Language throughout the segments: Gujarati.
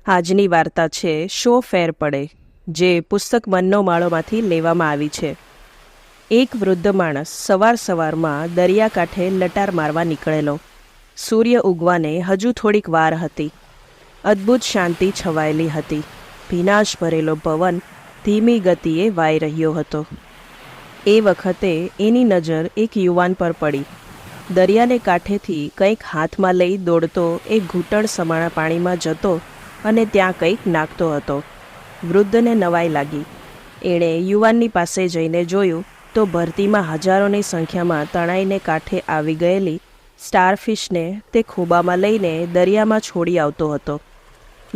આજની વાર્તા છે શો ફેર પડે, જે પુસ્તક મનનો માળોમાંથી લેવામાં આવી છે. એક વૃદ્ધ માણસ સવારમાં દરિયાકાંઠે લટાર મારવા નીકળેલો. સૂર્ય ઉગવાને હજુ થોડીક વાર હતી. અદ્ભુત શાંતિ છવાયેલી હતી. ભીનાશ ભરેલો પવન ધીમી ગતિએ વાઈ રહ્યો હતો. એ વખતે એની નજર એક યુવાન પર પડી. દરિયાને કાંઠેથી કંઈક હાથમાં લઈ દોડતો એક ઘૂંટણ સમાણા પાણીમાં જતો અને ત્યાં કંઈક નાખતો હતો. વૃદ્ધને નવાઈ લાગી. એણે યુવાનની પાસે જઈને જોયું તો ભરતીમાં હજારોની સંખ્યામાં તણાઈને કાંઠે આવી ગયેલી સ્ટારફિશને તે ખોબામાં લઈને દરિયામાં છોડી આવતો હતો.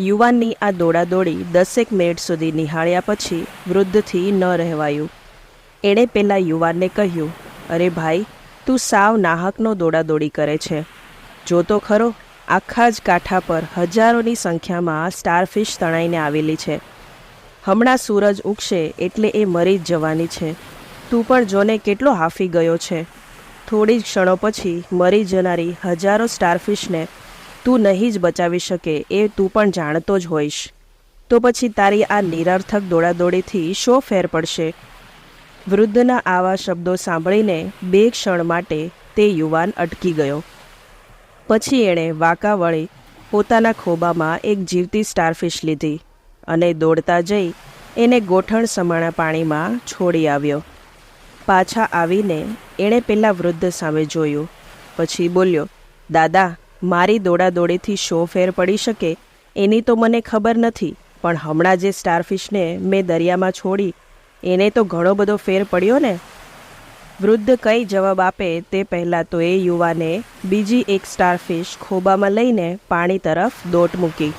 યુવાનની આ દોડાદોડી 10 મિનિટ સુધી નિહાળ્યા પછી વૃદ્ધથી ન રહેવાયું. એણે પેલા યુવાનને કહ્યું, અરે ભાઈ, તું સાવ નાહકનો દોડાદોડી કરે છે. જોતો ખરો, આખા જ કાંઠા પર હજારોની સંખ્યામાં સ્ટારફિશ તણાઈને આવેલી છે. હમણાં સૂરજ ઉગશે એટલે એ મરી જ જવાની છે. તું પણ જોને કેટલો હાંફી ગયો છે. થોડી જ ક્ષણો પછી મરી જનારી હજારો સ્ટારફિશને તું નહીં જ બચાવી શકે એ તું પણ જાણતો જ હોઈશ. તો પછી તારી આ નિરર્થક દોડાદોડીથી શો ફેર પડશે? વૃદ્ધના આવા શબ્દો સાંભળીને 2 ક્ષણ માટે તે યુવાન અટકી ગયો. પછી એણે વાંકા વળી પોતાના ખોબામાં એક જીવતી સ્ટારફિશ લીધી અને દોડતા જઈ એને ગોઠણ સમાણા પાણીમાં છોડી આવ્યો. પાછા આવીને એણે પેલા વૃદ્ધ સામે જોયું. પછી બોલ્યો, દાદા, મારી દોડાદોડીથી શો ફેર પડી શકે એની તો મને ખબર નથી, પણ હમણાં જે સ્ટારફિશને મેં દરિયામાં છોડી એને તો ઘણો બધો ફેર પડ્યો ને. વૃદ્ધ કઈ જવાબ આપે તે પહેલાં તો એ યુવાને બીજી એક સ્ટારફિશ ખોબામાં લઈને પાણી તરફ દોટ મૂકી.